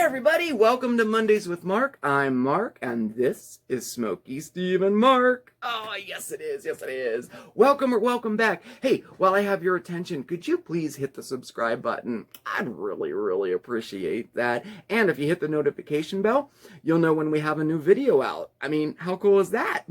everybody, welcome to Mondays with Mark. I'm Mark, and this is Smokey, Steve, and Mark. Oh, yes it is. Welcome back. Hey, while I have your attention, could you please hit the subscribe button? I'd really appreciate that. And if you hit the notification bell, you'll know when we have a new video out. I mean, how cool is that?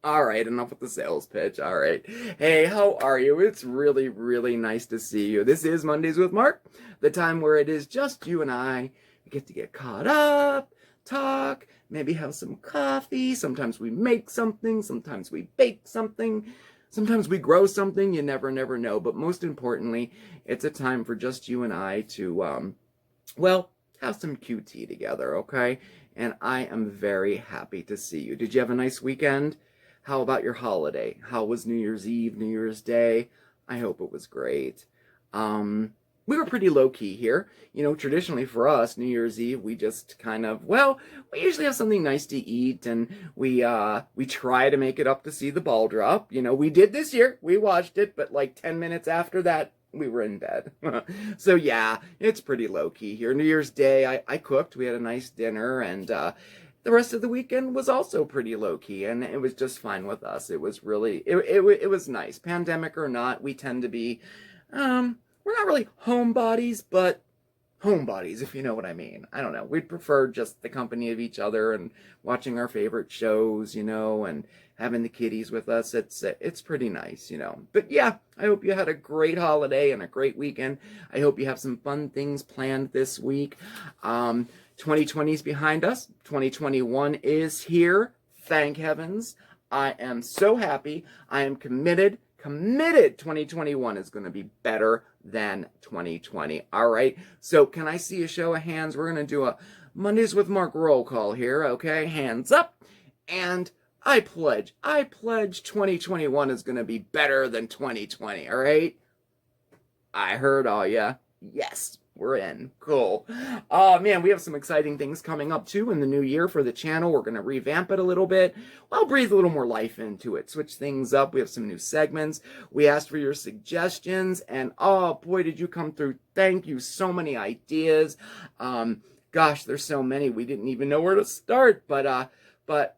Alright, enough with the sales pitch. Alright. Hey, how are you? It's really nice to see you. This is Mondays with Mark, the time where it is just you and I. We get to get caught up, talk, maybe have some coffee. Sometimes we make something, sometimes we bake something, sometimes we grow something. You never know. But most importantly, it's a time for just you and I to, have some QT together, okay? And I am very happy to see you. Did you have a nice weekend? How about your holiday? How was New Year's Eve, New Year's Day? I hope it was great. We were pretty low-key here. You know, traditionally for us, New Year's Eve, we just kind of, we usually have something nice to eat, and we try to make it up to see the ball drop. You know, we did this year. We watched it, but like 10 minutes after that, we were in bed. So yeah, it's pretty low-key here. New Year's Day, I cooked. We had a nice dinner, and the rest of the weekend was also pretty low-key, and it was just fine with us. It was really, it was nice. Pandemic or not, we tend to be, we're not really homebodies, but homebodies, if you know what I mean. I don't know. We'd prefer just the company of each other and watching our favorite shows, you know, and having the kiddies with us. It's pretty nice, you know. But yeah, I hope you had a great holiday and a great weekend. I hope you have some fun things planned this week. 2020 is behind us. 2021 is here. Thank heavens. I am so happy. I am committed. 2021 is going to be better than 2020. All right. So can I see a show of hands? We're going to do a Mondays with Mark roll call here. Okay. Hands up. And I pledge 2021 is going to be better than 2020. All right. I heard all ya. Yes. We're in. Cool. Oh, man, we have some exciting things coming up, too, in the new year for the channel. We're going to revamp it a little bit. Well, breathe a little more life into it. Switch things up. We have some new segments. We asked for your suggestions, and oh, boy, did you come through. Thank you. So many ideas. Gosh, there's so many. We didn't even know where to start, but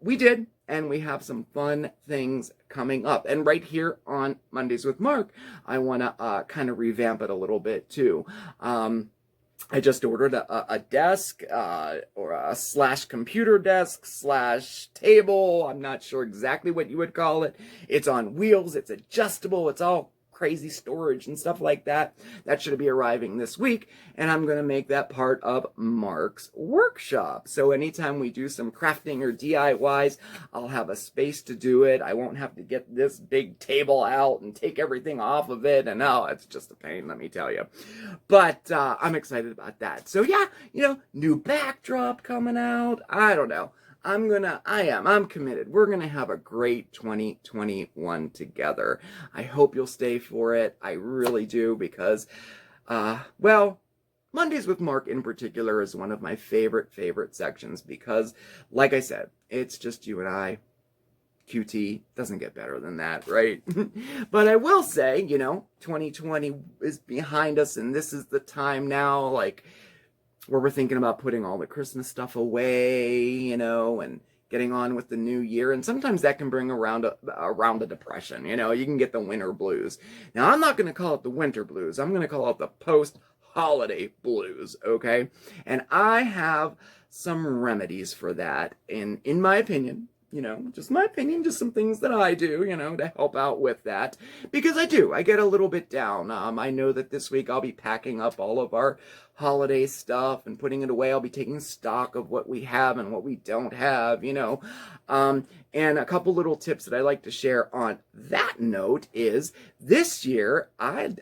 we did. And we have some fun things coming up. And right here on Mondays with Mark, I want to kind of revamp it a little bit too. I just ordered a desk or a /computer desk /table. I'm not sure exactly what you would call it. It's on wheels. It's adjustable. It's all crazy storage and stuff like that. That should be arriving this week, and I'm going to make that part of Mark's workshop. So anytime we do some crafting or DIYs, I'll have a space to do it. I won't have to get this big table out and take everything off of it, and oh, it's just a pain, let me tell you. But I'm excited about that. So yeah, you know, new backdrop coming out. I don't know. I'm committed. We're going to have a great 2021 together. I hope you'll stay for it. I really do, because, Mondays with Mark in particular is one of my favorite sections, because, like I said, it's just you and I. QT doesn't get better than that, right? But I will say, you know, 2020 is behind us, and this is the time now, like, where we're thinking about putting all the Christmas stuff away, you know, and getting on with the new year. And sometimes that can bring around a depression, you know. You can get the winter blues. Now, I'm not going to call it the winter blues. I'm going to call it the post-holiday blues, okay? And I have some remedies for that, in my opinion. You know, just my opinion, just some things that I do, you know, to help out with that. Because I get a little bit down. I know that this week I'll be packing up all of our holiday stuff and putting it away. I'll be taking stock of what we have and what we don't have, you know. And a couple little tips that I like to share on that note is, this year, I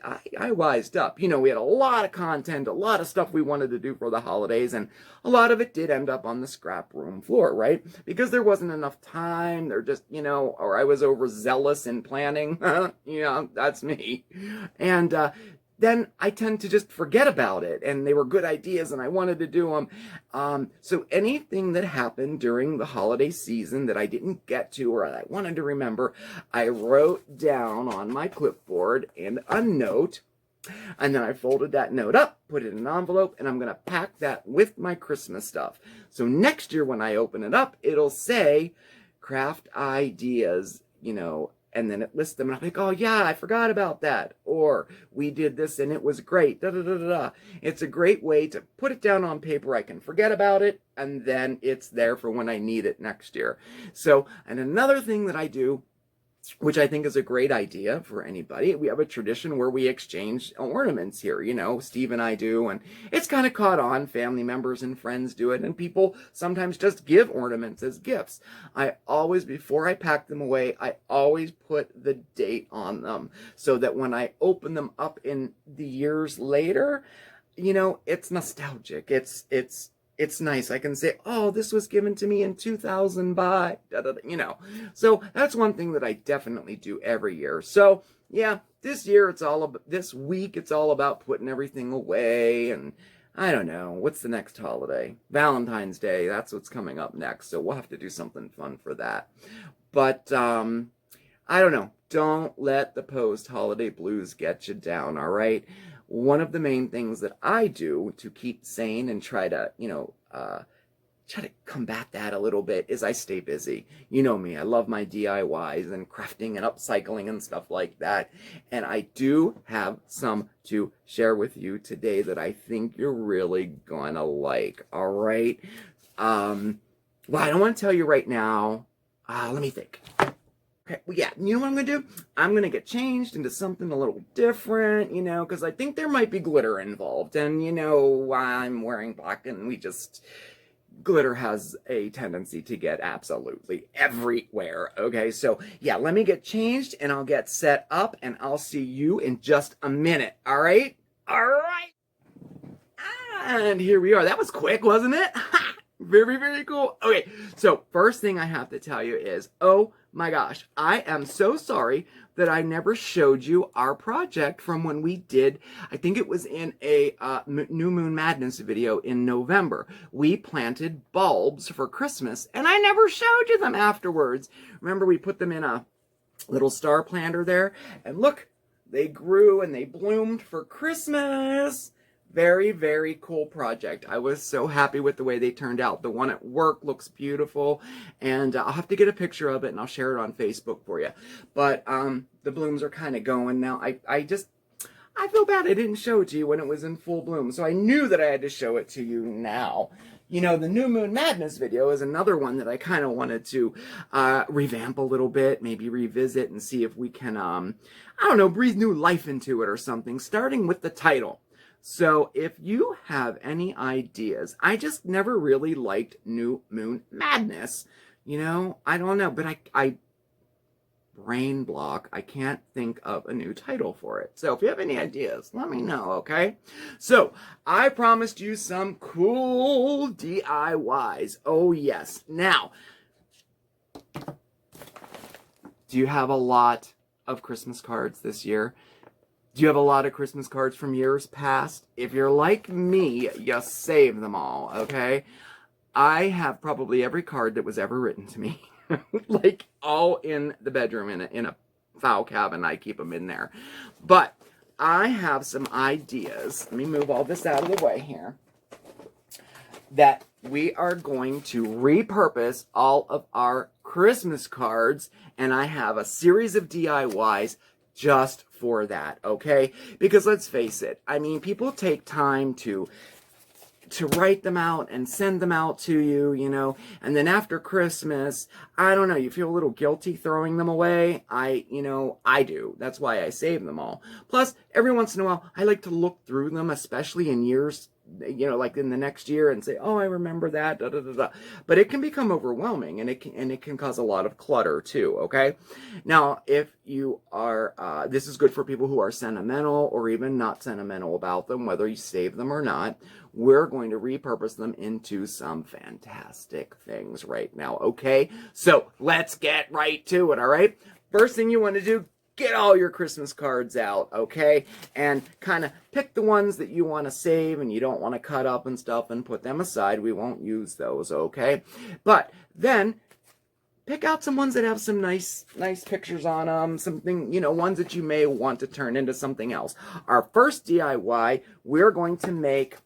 wised up. You know, we had a lot of content, a lot of stuff we wanted to do for the holidays, and a lot of it did end up on the scrap room floor, right? Because there wasn't enough time, there just, you know, or I was overzealous in planning. You know, that's me. And then I tend to just forget about it, and they were good ideas and I wanted to do them. So anything that happened during the holiday season that I didn't get to or I wanted to remember, I wrote down on my clipboard in a note, And then I folded that note up, put it in an envelope, and I'm going to pack that with my Christmas stuff. So next year when I open it up, it'll say craft ideas, and then it lists them. And I'm like, oh yeah, I forgot about that. Or we did this and it was great. Da, da, da, da, da. It's a great way to put it down on paper. I can forget about it, and then it's there for when I need it next year. So, and another thing that I do, which I think is a great idea for anybody. We have a tradition where we exchange ornaments here. Steve and I do, and it's kind of caught on. Family members and friends do it, and people sometimes just give ornaments as gifts. Before I pack them away, I always put the date on them so that when I open them up in the years later, it's nostalgic. It's nice. I can say, oh, this was given to me in 2000 by, da, da, da, So that's one thing that I definitely do every year. So yeah, this week, it's all about putting everything away. And I don't know, what's the next holiday? Valentine's Day. That's what's coming up next. So we'll have to do something fun for that. But, I don't know. Don't let the post-holiday blues get you down, all right? One of the main things that I do to keep sane and try to combat that a little bit is I stay busy. You know me, I love my DIYs and crafting and upcycling and stuff like that. And I do have some to share with you today that I think you're really gonna like, all right? Well, I don't want to tell you right now. Let me think. Okay, well, yeah, you know what I'm going to do? I'm going to get changed into something a little different, because I think there might be glitter involved. And, I'm wearing black, and glitter has a tendency to get absolutely everywhere. Okay, so, yeah, let me get changed, and I'll get set up, and I'll see you in just a minute, all right? All right. And here we are. That was quick, wasn't it? Very, very cool. Okay, so first thing I have to tell you is, oh my gosh, I am so sorry that I never showed you our project from when we did, I think it was in a New Moon Madness video in November. We planted bulbs for Christmas, and I never showed you them afterwards. Remember, we put them in a little star planter there, and look, they grew and they bloomed for Christmas. Very, very cool project. I was so happy with the way they turned out. The one at work looks beautiful, and I'll have to get a picture of it, and I'll share it on Facebook for you. But the blooms are kind of going now. I feel bad I didn't show it to you when it was in full bloom, so I knew that I had to show it to you now. The New Moon Madness video is another one that I kind of wanted to revamp a little bit, maybe revisit and see if we can, I don't know, breathe new life into it or something, starting with the title. So if you have any ideas, I just never really liked New Moon Madness. I don't know, but I brain block. I can't think of a new title for it. So if you have any ideas, let me know, okay? So I promised you some cool DIYs. Oh yes. Now, do you have a lot of Christmas cards this year? Do you have a lot of Christmas cards from years past? If you're like me, you save them all, okay? I have probably every card that was ever written to me. Like, all in the bedroom in a file cabinet. I keep them in there. But I have some ideas. Let me move all this out of the way here. That we are going to repurpose all of our Christmas cards. And I have a series of DIYs just for that, okay? Because let's face it, I mean, people take time to write them out and send them out to you, and then after Christmas, I don't know, you feel a little guilty throwing them away. I do. That's why I save them all. Plus, every once in a while, I like to look through them, especially in years, like in the next year, and say, oh, I remember that, da, da, da, da. But it can become overwhelming, and it can cause a lot of clutter too, okay? Now, if you are, this is good for people who are sentimental or even not sentimental about them, whether you save them or not. We're going to repurpose them into some fantastic things right now, okay? So let's get right to it, all right? First thing you want to do, get all your Christmas cards out, okay? And kind of pick the ones that you want to save and you don't want to cut up and stuff and put them aside. We won't use those, okay? But then pick out some ones that have some nice pictures on them, something, you know, ones that you may want to turn into something else. Our first DIY, we're going to make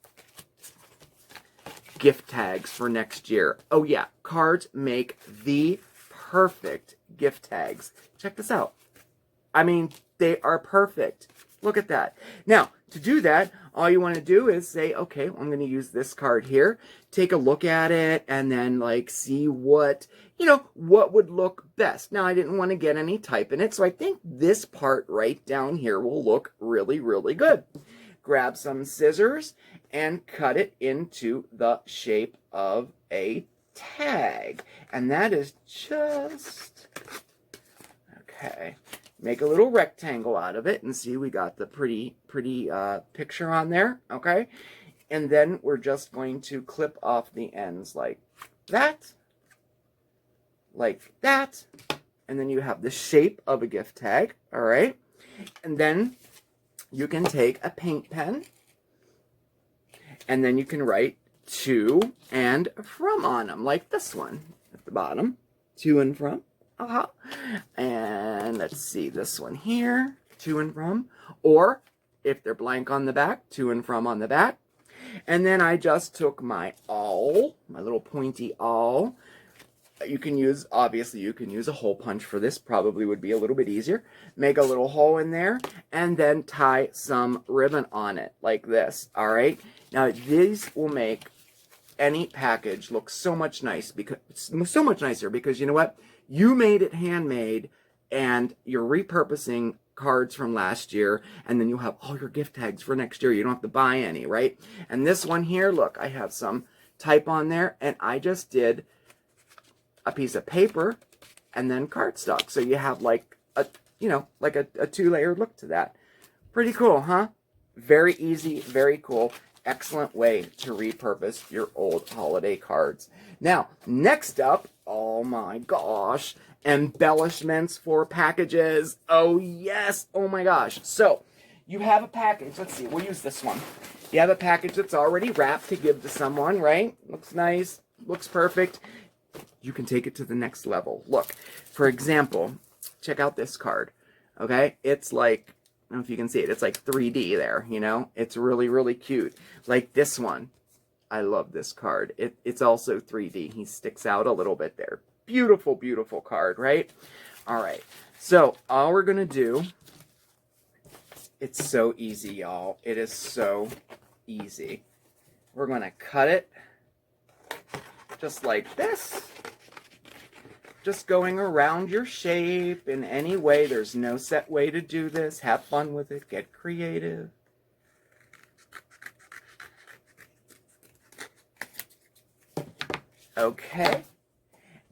gift tags for next year. Oh yeah, cards make the perfect gift tags. Check this out. I mean, they are perfect. Look at that. Now, to do that, all you want to do is say, okay, well, I'm going to use this card here. Take a look at it and then like see what, you know, what would look best. Now, I didn't want to get any type in it, so I think this part right down here will look really, really good. Grab some scissors and cut it into the shape of a tag. And that is just, okay. Make a little rectangle out of it and see we got the pretty picture on there, okay? And then we're just going to clip off the ends like that, and then you have the shape of a gift tag, all right? And then you can take a paint pen, and then you can write to and from on them, like this one at the bottom, to and from. And let's see, this one here, to and from, or if they're blank on the back, to and from on the back. And then I just took my awl, my little pointy awl. You can use, obviously you can use a hole punch for this, probably would be a little bit easier. Make a little hole in there and then tie some ribbon on it like this, all right? Now these will make any package look so much nicer because you know what? You made it handmade, and you're repurposing cards from last year, and then you'll have all your gift tags for next year. You don't have to buy any, right? And this one here, look, I have some type on there, and I just did a piece of paper and then cardstock. So you have like a, you know, like a two-layered look to that. Pretty cool, huh? Very easy, very cool. Excellent way to repurpose your old holiday cards. Now, next up, oh my gosh, embellishments for packages. Oh yes, oh my gosh. So, you have a package, let's see, we'll use this one. You have a package that's already wrapped to give to someone, right? Looks nice, looks perfect. You can take it to the next level. Look, for example, check out this card, okay? It's like, I don't know if you can see it. It's like 3D there, you know? It's really, really cute. Like this one. I love this card. It's also 3D. He sticks out a little bit there. Beautiful, beautiful card, right? All right. So all we're going to do, it's so easy, y'all. It is so easy. We're going to cut it just like this. Just going around your shape in any way. There's no set way to do this. Have fun with it. Get creative. Okay.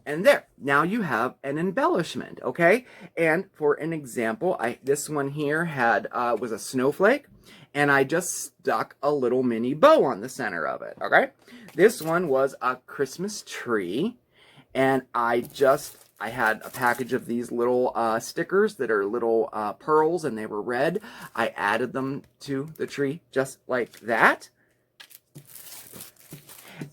And there. Now you have an embellishment, okay? And for an example, this one here had was a snowflake, and I just stuck a little mini bow on the center of it, okay? This one was a Christmas tree, and I had a package of these little stickers that are little pearls, and they were red. I added them to the tree just like that.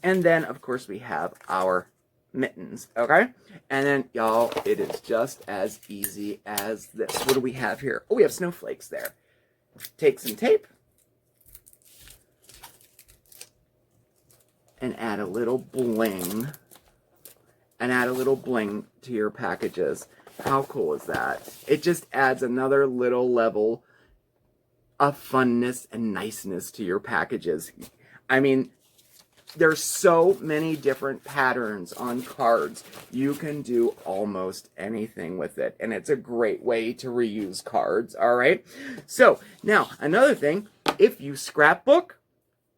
And then, of course, we have our mittens, okay? And then, y'all, it is just as easy as this. What do we have here? Oh, we have snowflakes there. Take some tape and add a little bling. And add a little bling to your packages. How cool is that? It just adds another little level of funness and niceness to your packages. I mean, there's so many different patterns on cards. You can do almost anything with it. And it's a great way to reuse cards, all right? So, now, another thing, if you scrapbook,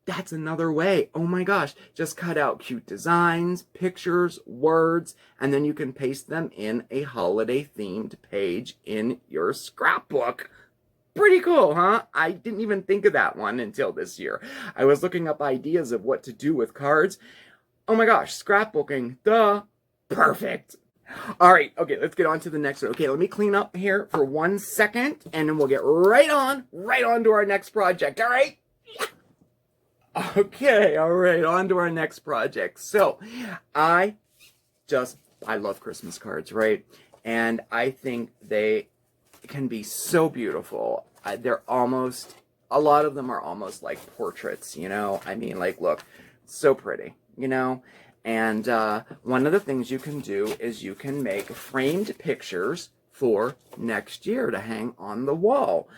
that's another way. Oh my gosh. Just cut out cute designs, pictures, words, and then you can paste them in a holiday-themed page in your scrapbook. Pretty cool, huh? I didn't even think of that one until this year. I was looking up ideas of what to do with cards. Oh my gosh, scrapbooking. Duh. Perfect. All right, okay, let's get on to the next one. Okay, let me clean up here for 1 second, and then we'll get right on to our next project, all right? Okay, all right, on to our next project. So, I just I love Christmas cards, right? And I think they can be so beautiful. They're almost, a lot of them are almost like portraits, you know? I mean, like, look, so pretty, you know? And one of the things you can do is you can make framed pictures for next year to hang on the wall.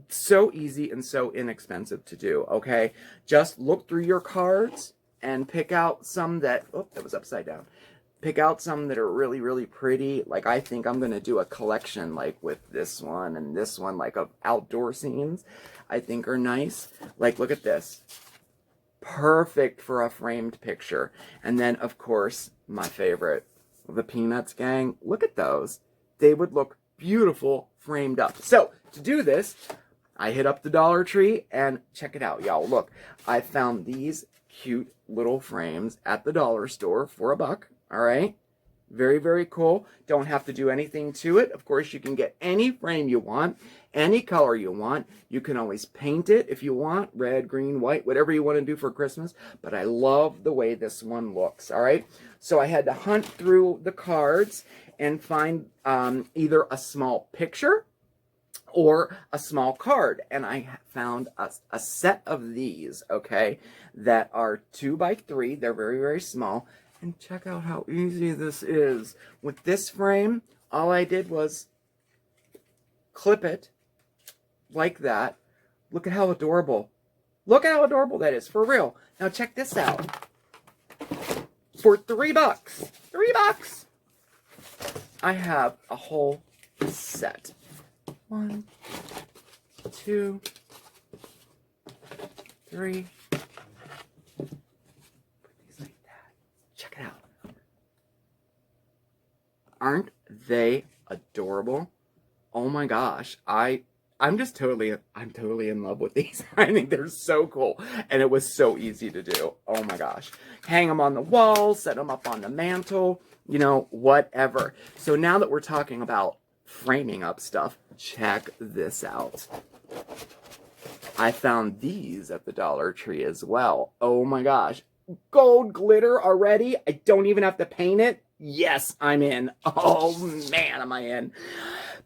So easy and so inexpensive to do, okay? Just look through your cards and pick out some that, oh, that was upside down. Pick out some that are really, really pretty. Like, I think I'm going to do a collection, like, with this one and this one, like, of outdoor scenes I think are nice. Like, look at this. Perfect for a framed picture. And then, of course, my favorite, the Peanuts gang. Look at those. They would look beautiful framed up. So, to do this, I hit up the Dollar Tree and check it out, y'all. Look, I found these cute little frames at the dollar store for $1. All right. Very, very cool. Don't have to do anything to it. Of course, you can get any frame you want, any color you want. You can always paint it if you want, red, green, white, whatever you want to do for Christmas. But I love the way this one looks. All right. So I had to hunt through the cards and find either a small picture or a small card. And I found a set of these, okay, that are 2x3. They're very, very small. And check out how easy this is. With this frame, all I did was clip it like that. Look at how adorable. Look at how adorable that is, for real. Now check this out. For $3, $3, I have a whole set. 1, 2, 3. Check it out. Aren't they adorable? Oh my gosh. I'm totally in love with these. I think they're so cool. And it was so easy to do. Oh my gosh. Hang them on the wall, set them up on the mantle, you know, whatever. So now that we're talking about framing up stuff, check this out. I found these at the Dollar Tree as well. Oh my gosh. Gold glitter already? I don't even have to paint it? Yes, I'm in. Oh man, am I in.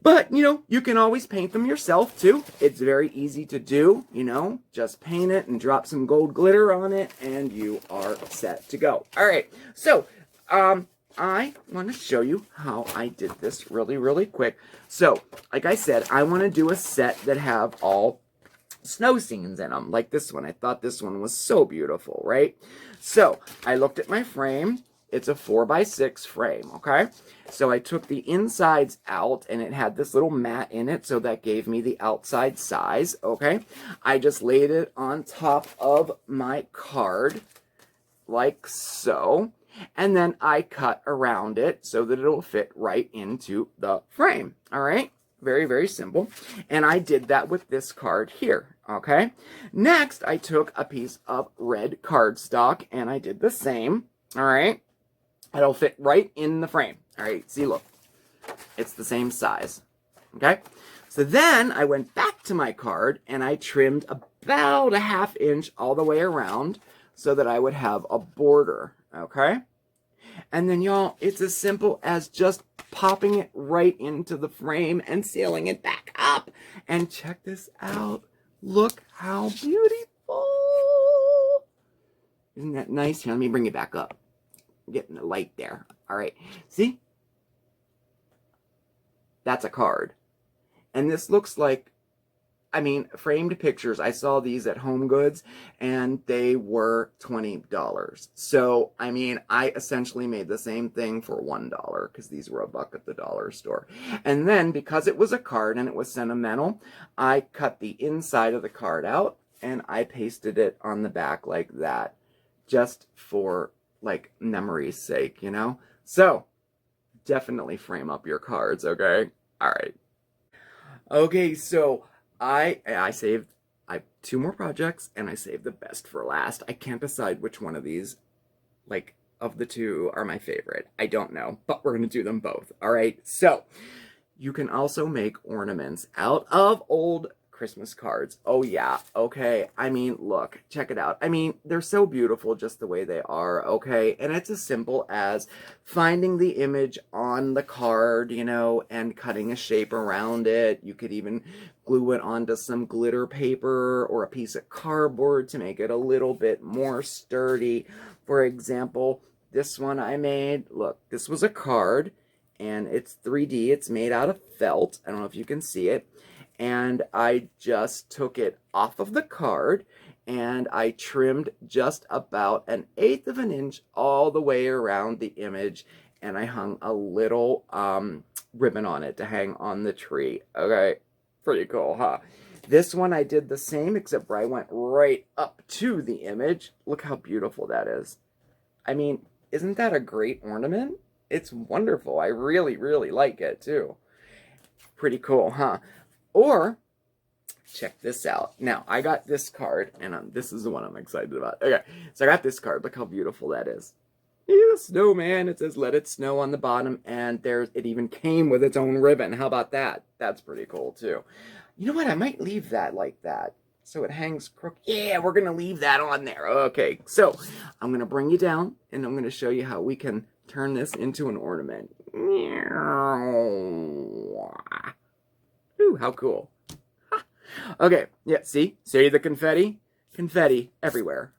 But, you know, you can always paint them yourself too. It's very easy to do, you know. Just paint it and drop some gold glitter on it and you are set to go. All right, so I want to show you how I did this really, really quick. So, like I said, I want to do a set that have all snow scenes in them, like this one. I thought this one was so beautiful, right? So I looked at my frame. It's a 4x6 frame, okay? So I took the insides out, and it had this little mat in it, so that gave me the outside size, okay? I just laid it on top of my card, like so, and then I cut around it so that it'll fit right into the frame, all right? Very, very simple. And I did that with this card here, okay? Next, I took a piece of red cardstock, and I did the same, all right? It'll fit right in the frame, all right? See, look. It's the same size, okay? So then I went back to my card, and I trimmed about a ½ inch all the way around so that I would have a border, okay? And then, y'all, it's as simple as just popping it right into the frame and sealing it back up. And check this out. Look how beautiful. Isn't that nice? Here, let me bring it back up. I'm getting the light there. All right. See? That's a card. And this looks like, I mean, framed pictures. I saw these at Home Goods, and they were $20. So, I mean, I essentially made the same thing for $1 because these were $1 at the dollar store. And then, because it was a card and it was sentimental, I cut the inside of the card out, and I pasted it on the back like that, just for, like, memory's sake, you know? So, definitely frame up your cards, okay? All right. Okay, so I saved 2 more projects, and I saved the best for last. I can't decide which one of these, like, of the 2 are my favorite. I don't know, but we're going to do them both, all right? So, you can also make ornaments out of old Christmas cards. Oh yeah, okay. I mean, look, check it out. I mean, they're so beautiful just the way they are, okay? And it's as simple as finding the image on the card, you know, and cutting a shape around it. You could even glue it onto some glitter paper or a piece of cardboard to make it a little bit more sturdy. For example, this one I made, look, this was a card, and it's 3D. It's made out of felt. I don't know if you can see it. And I just took it off of the card, and I trimmed just about 1/8 of an inch all the way around the image, and I hung a little ribbon on it to hang on the tree. Okay, pretty cool, huh? This one I did the same, except for I went right up to the image. Look how beautiful that is. I mean, isn't that a great ornament? It's wonderful. I really, really like it, too. Pretty cool, huh? Or, check this out. Now, I got this card, and this is the one I'm excited about. Okay, so I got this card. Look how beautiful that is. Yeah, snowman. It says, let it snow on the bottom, and it even came with its own ribbon. How about that? That's pretty cool, too. You know what? I might leave that like that, so it hangs crooked. Yeah, we're going to leave that on there. Okay, so I'm going to bring you down, and I'm going to show you how we can turn this into an ornament. Ooh, how cool. Okay, yeah, see the confetti? Confetti everywhere.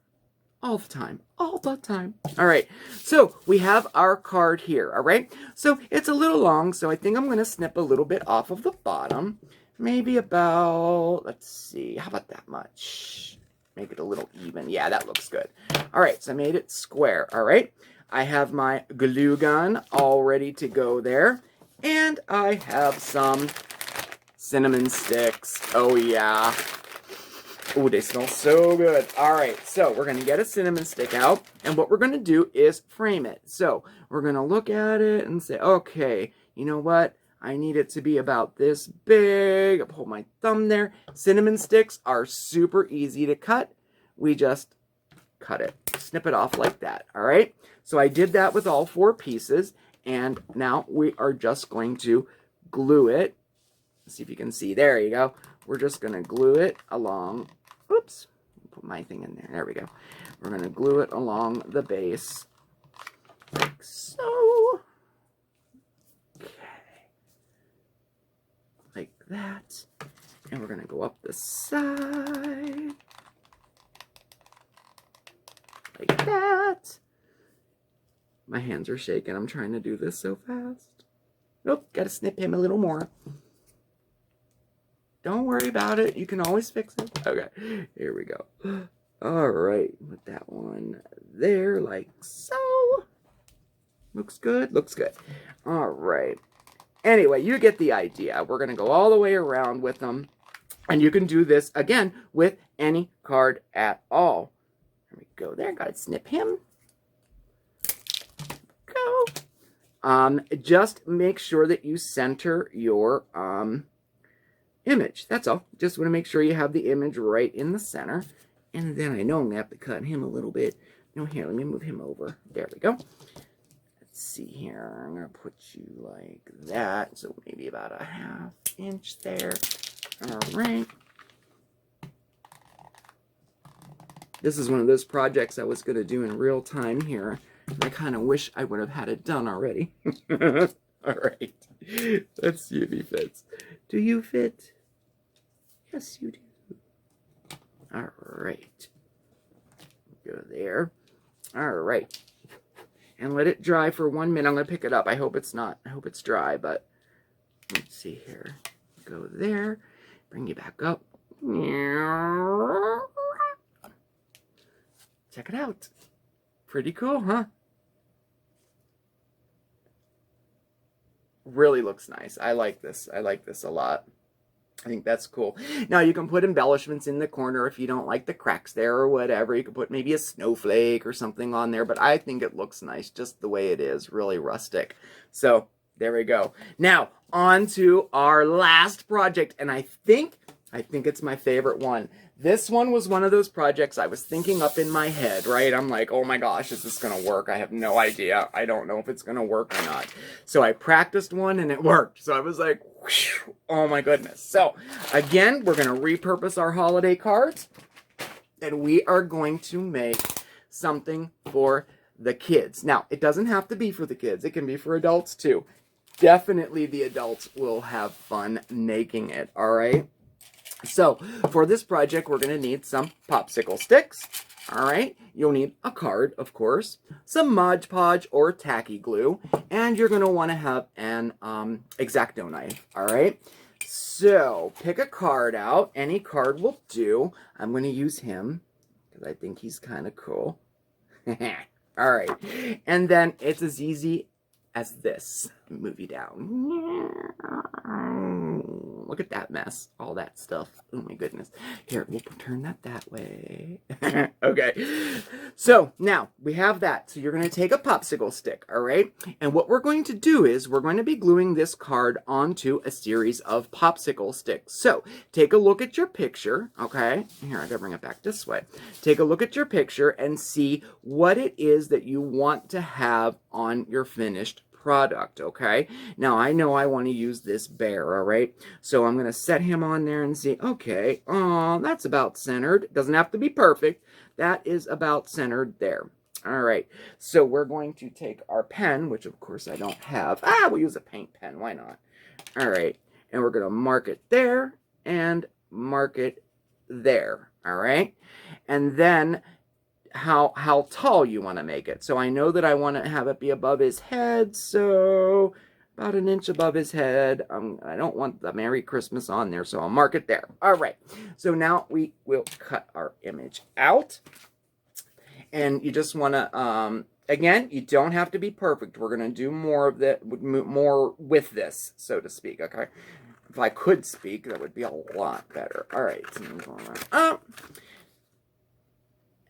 All the time. All the time. All right, so we have our card here, all right? So it's a little long, so I think I'm going to snip a little bit off of the bottom. Maybe about, let's see, how about that much? Make it a little even. Yeah, that looks good. All right, so I made it square, all right? I have my glue gun all ready to go there. And I have some cinnamon sticks. Oh, yeah. Oh, they smell so good. All right, so we're going to get a cinnamon stick out. And what we're going to do is frame it. So we're going to look at it and say, okay, you know what? I need it to be about this big. I'll pull my thumb there. Cinnamon sticks are super easy to cut. We just cut it. Snip it off like that, all right? So I did that with all 4 pieces, and now we are just going to glue it. Let's see if you can see. There you go. We're just going to glue it along. Oops. Put my thing in there. There we go. We're going to glue it along the base like so. Okay. Like that. And we're going to go up the side. Like that. My hands are shaking. I'm trying to do this so fast. Nope, gotta snip him a little more. Don't worry about it. You can always fix it. Okay, here we go. All right, put that one there like so. Looks good, looks good. All right. Anyway, you get the idea. We're gonna go all the way around with them. And you can do this, again, with any card at all. There we go there. Gotta snip him. Go. Just make sure that you center your image. That's all. Just want to make sure you have the image right in the center. And then I know I'm going to have to cut him a little bit. No, here, let me move him over. There we go. Let's see here. I'm going to put you like that. So maybe about a 1/2 inch there. All right. This is one of those projects I was going to do in real time here. I kind of wish I would have had it done already. All right. Let's see if he fits. Do you fit? Yes, you do. All right. Go there. All right. And let it dry for 1 minute. I'm going to pick it up. I hope it's not. I hope it's dry, but let's see here. Go there. Bring you back up. Check it out. Pretty cool, huh? Really looks nice. I like this. I like this a lot. I think that's cool. Now, you can put embellishments in the corner if you don't like the cracks there or whatever. You can put maybe a snowflake or something on there, but I think it looks nice just the way it is. Really rustic. So, there we go. Now, on to our last project, and I think I think it's my favorite one. This one was one of those projects I was thinking up in my head, right? I'm like, oh my gosh, is this going to work? I have no idea. I don't know if it's going to work or not. So I practiced one and it worked. So I was like, whew, oh my goodness. So again, we're going to repurpose our holiday cards and we are going to make something for the kids. Now, it doesn't have to be for the kids. It can be for adults too. Definitely the adults will have fun making it, all right? So, for this project, we're going to need some popsicle sticks, all right? You'll need a card, of course, some Mod Podge or tacky glue, and you're going to want to have an X-Acto knife, all right? So, pick a card out. Any card will do. I'm going to use him because I think he's kind of cool. All right. And then it's as easy as this. Move you down. Look at that mess. All that stuff. Oh my goodness. Here, we'll turn that way. Okay. So now we have that. So you're going to take a popsicle stick, all right? And what we're going to do is we're going to be gluing this card onto a series of popsicle sticks. So take a look at your picture, okay? Here, I gotta bring it back this way. Take a look at your picture and see what it is that you want to have on your finished product, okay? Now, I know I want to use this bear, all right? So I'm going to set him on there and see, okay, oh, that's about centered. It doesn't have to be perfect. That is about centered there. All right, so we're going to take our pen, which of course I don't have. We'll use a paint pen. Why not? All right, and we're going to mark it there and mark it there, all right? And then how tall you want to make it. So I know that I want to have it be above his head, so about an inch above his head. I don't want the Merry Christmas on there, so I'll mark it there. All right, so now we will cut our image out. And you just want to, again, you don't have to be perfect. We're going to do more of that, more with this, so to speak, okay? If I could speak, that would be a lot better. All right, so I'm going around up.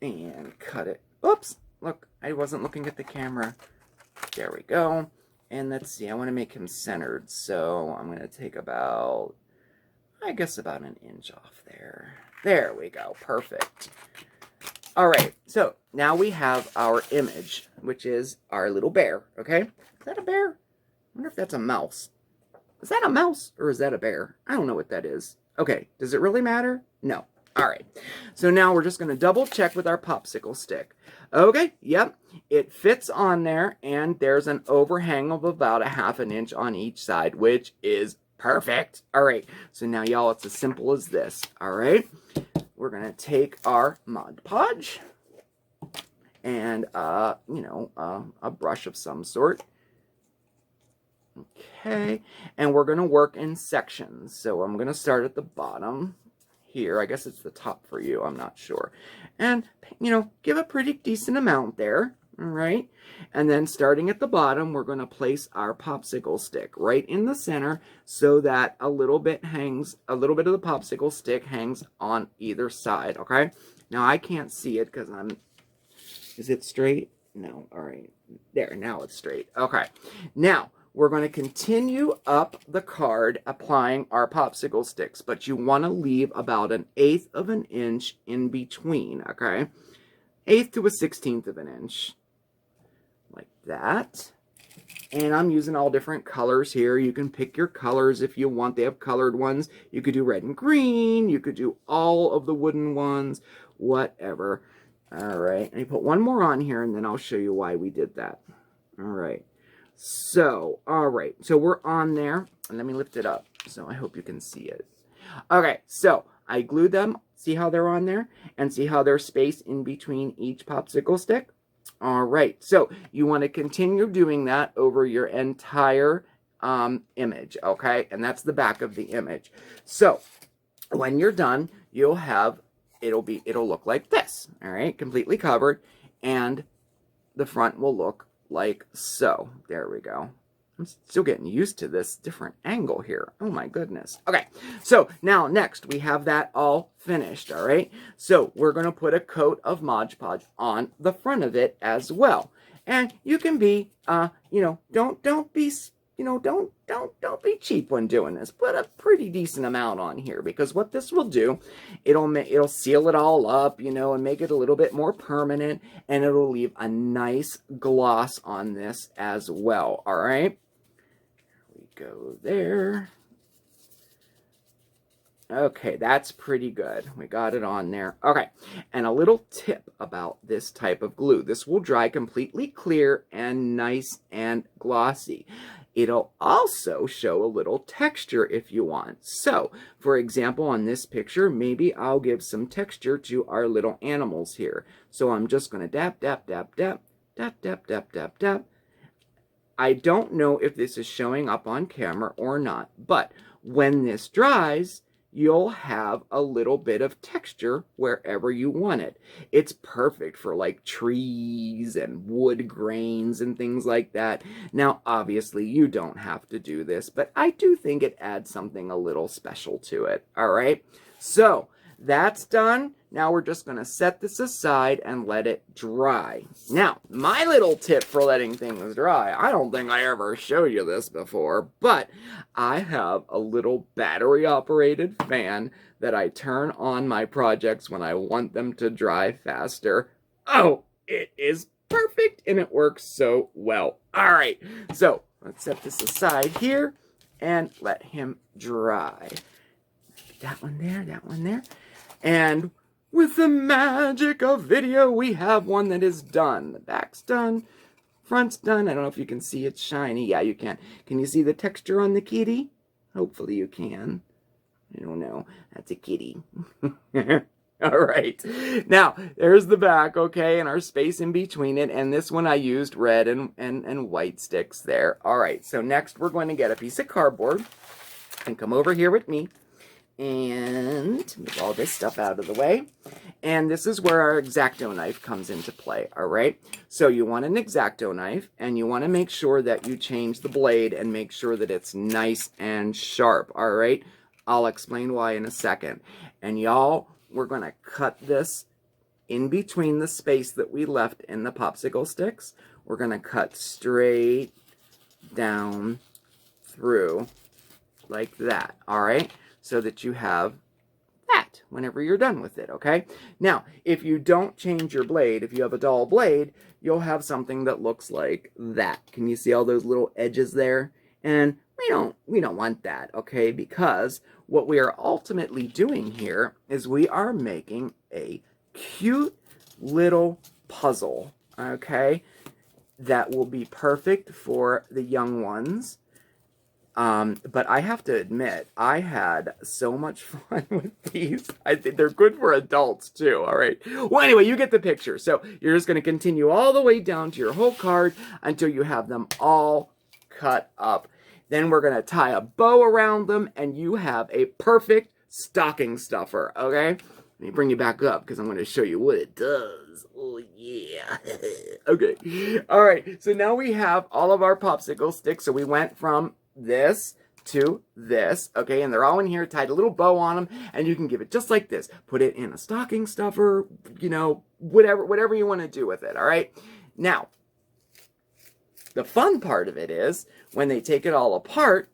And cut it. Oops, look, I wasn't looking at the camera. There we go. And let's see, I want to make him centered. So I'm going to take about, I guess about an inch off there. There we go, perfect. All right, so now we have our image, which is our little bear, okay? Is that a bear? I wonder if that's a mouse. Is that a mouse or is that a bear? I don't know what that is. Okay, does it really matter? No. All right, so now we're just going to double check with our popsicle stick. Okay, yep, it fits on there, and there's an overhang of about a ½ an inch on each side, which is perfect. All right, so now, y'all, it's as simple as this. All right, we're going to take our Mod Podge and, a brush of some sort. Okay, and we're going to work in sections. So I'm going to start at the bottom. Here, I guess it's the top for you, I'm not sure. And, give a pretty decent amount there, all right? And then starting at the bottom, we're going to place our popsicle stick right in the center so that a little bit of the popsicle stick hangs on either side, okay? Now, I can't see it because is it straight? No, all right. There, now it's straight. Okay, now, we're going to continue up the card applying our popsicle sticks, but you want to leave about an 1/8 of an inch in between, okay? 1/8 to a 1/16 of an inch, like that. And I'm using all different colors here. You can pick your colors if you want. They have colored ones. You could do red and green. You could do all of the wooden ones, whatever. All right, and you put one more on here, and then I'll show you why we did that. All right. So, all right, so we're on there, and let me lift it up, so I hope you can see it. Okay, so I glued them, see how they're on there, and see how there's space in between each popsicle stick? All right, so you want to continue doing that over your entire image, okay? And that's the back of the image. So, when you're done, you'll have, it'll look like this, all right? Completely covered, and the front will look like so. There we go. I'm still getting used to this different angle here. Oh my goodness. Okay, so now next we have that all finished, all right? So we're going to put a coat of Mod Podge on the front of it as well. And you can be, don't be you know, don't be cheap when doing this. Put a pretty decent amount on here, because what this will do, it'll seal it all up, you know, and make it a little bit more permanent, and it'll leave a nice gloss on this as well. All right, we go there. Okay, that's pretty good. We got it on there. Okay, and a little tip about this type of glue. This will dry completely clear and nice and glossy. It'll also show a little texture if you want. So, for example, on this picture, maybe I'll give some texture to our little animals here. So I'm just going to dap, dap, dap, dap, dap, dap, dap, dap, dap. I don't know if this is showing up on camera or not, but when this dries, you'll have a little bit of texture wherever you want it. It's perfect for like trees and wood grains and things like that. Now, obviously, you don't have to do this, but I do think it adds something a little special to it. All right, so that's done. Now we're just going to set this aside and let it dry. Now, my little tip for letting things dry, I don't think I ever showed you this before, but I have a little battery-operated fan that I turn on my projects when I want them to dry faster. Oh, it is perfect, and it works so well. All right, so let's set this aside here and let him dry. That one there, that one there. And with the magic of video, we have one that is done. The back's done, front's done. I don't know if you can see it's shiny. Yeah, you can. Can you see the texture on the kitty? Hopefully you can. I don't know. That's a kitty. All right. Now, there's the back, okay, and our space in between it. And this one I used red and white sticks there. All right, so next we're going to get a piece of cardboard and come over here with me. And move all this stuff out of the way. And this is where our X-Acto knife comes into play, all right? So you want an X-Acto knife, and you want to make sure that you change the blade and make sure that it's nice and sharp, all right? I'll explain why in a second. And y'all, we're going to cut this in between the space that we left in the popsicle sticks. We're going to cut straight down through like that, all right? So that you have that whenever you're done with it, okay? Now, if you don't change your blade, if you have a dull blade, you'll have something that looks like that. Can you see all those little edges there? And we don't want that, okay? Because what we are ultimately doing here is we are making a cute little puzzle, okay? That will be perfect for the young ones. But I have to admit, I had so much fun with these. I think they're good for adults too, all right? Well, anyway, you get the picture. So you're just going to continue all the way down to your whole card until you have them all cut up. Then we're going to tie a bow around them, and you have a perfect stocking stuffer, okay? Let me bring you back up because I'm going to show you what it does. Oh, yeah. Okay. All right. So now we have all of our popsicle sticks. So we went from this to this, okay, and they're all in here, tied a little bow on them, and you can give it just like this. Put it in a stocking stuffer, you know, whatever you want to do with it, all right? Now, the fun part of it is, when they take it all apart,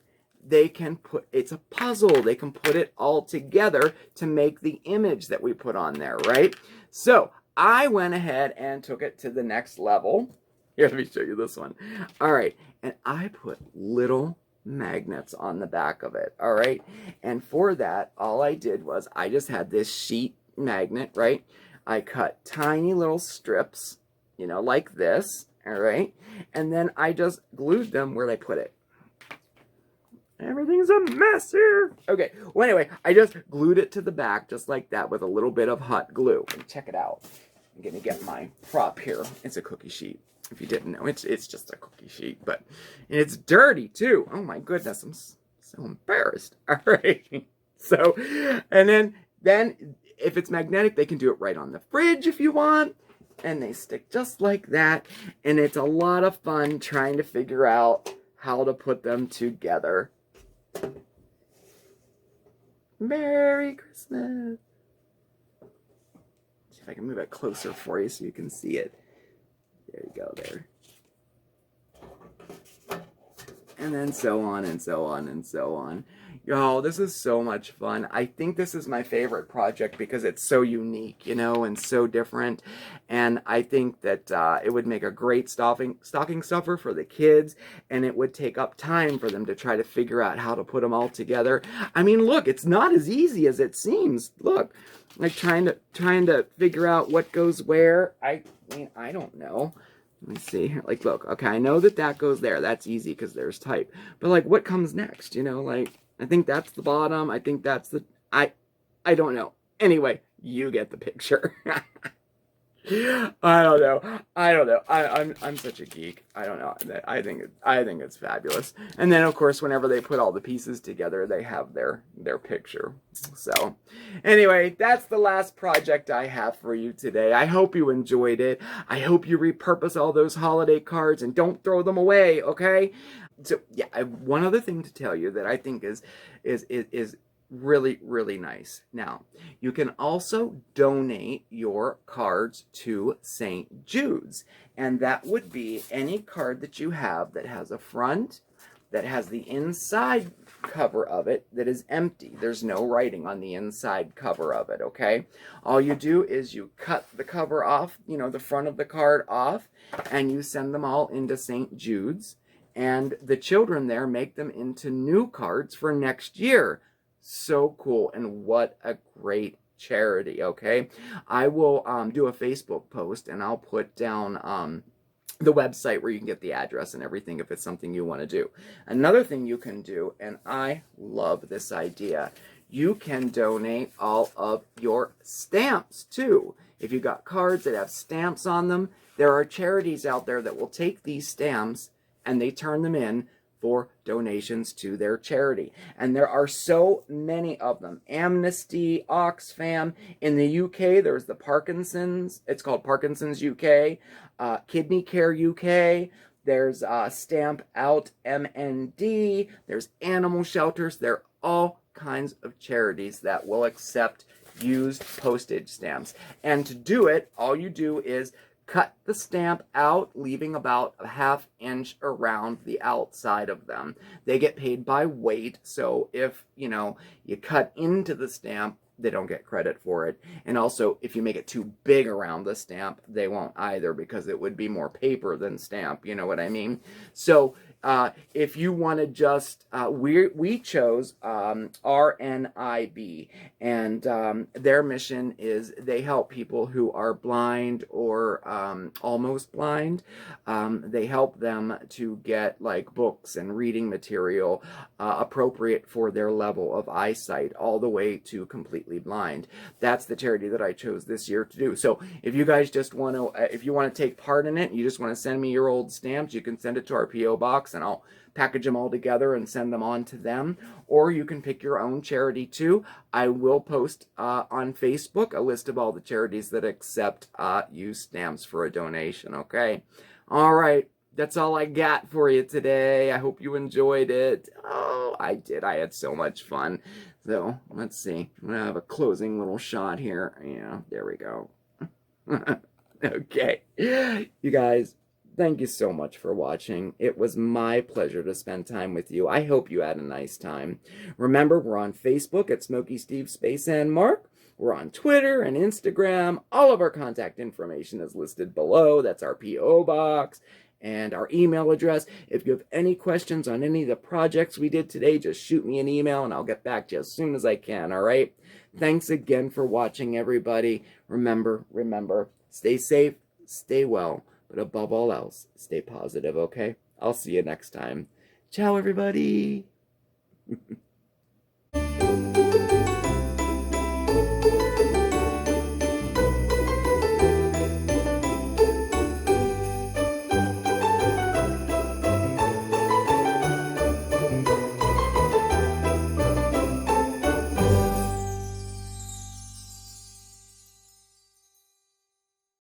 they can put, it's a puzzle, they can put it all together to make the image that we put on there, right? So, I went ahead and took it to the next level. Here, let me show you this one. All right, and I put little magnets on the back of it, all right? And for that, all I did was I just had this sheet magnet, right? I cut tiny little strips, you know, like this, all right? And then I just glued them where I put it. Everything's a mess here. Okay, well, anyway, I just glued it to the back just like that with a little bit of hot glue. And check it out. I'm gonna get my prop here. It's a cookie sheet. If you didn't know, it's just a cookie sheet, but it's dirty too. Oh my goodness, I'm so embarrassed. All right. So, and then if it's magnetic, they can do it right on the fridge if you want. And they stick just like that. And it's a lot of fun trying to figure out how to put them together. Merry Christmas. See if I can move it closer for you so you can see it. There you go, there. and then so on and so on and so on. Y'all, this is so much fun. I think this is my favorite project because it's so unique, you know, and so different. And I think that it would make a great stocking stuffer for the kids, and it would take up time for them to try to figure out how to put them all together. I mean, look, it's not as easy as it seems. Look, like trying to figure out what goes where. I mean, I don't know. Let me see here. Like, look, okay, I know that that goes there. That's easy because there's type. But, like, what comes next? You know, like, I think that's the bottom. I think that's the... I don't know. Anyway, you get the picture. I don't know. I'm such a geek. I don't know. I think it's fabulous. And then of course, whenever they put all the pieces together, they have their picture. So, anyway, that's the last project I have for you today. I hope you enjoyed it. I hope you repurpose all those holiday cards and don't throw them away. Okay. So yeah, I have one other thing to tell you that I think is really, really nice. Now, you can also donate your cards to St. Jude's, and that would be any card that you have that has a front, that has the inside cover of it that is empty. There's no writing on the inside cover of it, okay? All you do is you cut the cover off, you know, the front of the card off, and you send them all into St. Jude's, and the children there make them into new cards for next year. So cool, and what a great charity, okay? I will do a Facebook post, and I'll put down the website where you can get the address and everything if it's something you want to do. Another thing you can do, and I love this idea, you can donate all of your stamps too. If you got cards that have stamps on them, there are charities out there that will take these stamps and they turn them in for donations to their charity. And there are so many of them. Amnesty, Oxfam. In the UK, there's the Parkinson's. It's called Parkinson's UK. Kidney Care UK. There's Stamp Out MND. There's animal shelters. There are all kinds of charities that will accept used postage stamps. And to do it, all you do is cut the stamp out, leaving about a ½ inch around the outside of them. They get paid by weight, so if, you know, you cut into the stamp, they don't get credit for it. And also, if you make it too big around the stamp, they won't either, because it would be more paper than stamp, you know what I mean? So, if you want to just, we chose RNIB, and their mission is they help people who are blind or almost blind. They help them to get like books and reading material appropriate for their level of eyesight, all the way to completely blind. That's the charity that I chose this year to do. So if you guys just want to, if you want to take part in it, you just want to send me your old stamps, you can send it to our P.O. box, and I'll package them all together and send them on to them. Or you can pick your own charity too. I will post on Facebook a list of all the charities that accept used stamps for a donation, okay? All right, that's all I got for you today. I hope you enjoyed it. Oh, I did. I had so much fun. So, let's see. I'm going to have a closing little shot here. Yeah, there we go. Okay. You guys, thank you so much for watching. It was my pleasure to spend time with you. I hope you had a nice time. Remember, we're on Facebook at SmokeySteveAndMarc. We're on Twitter and Instagram. All of our contact information is listed below. That's our P.O. box and our email address. If you have any questions on any of the projects we did today, just shoot me an email and I'll get back to you as soon as I can, all right? Thanks again for watching, everybody. Remember, stay safe, stay well, but above all else, stay positive, okay? I'll see you next time. Ciao, everybody.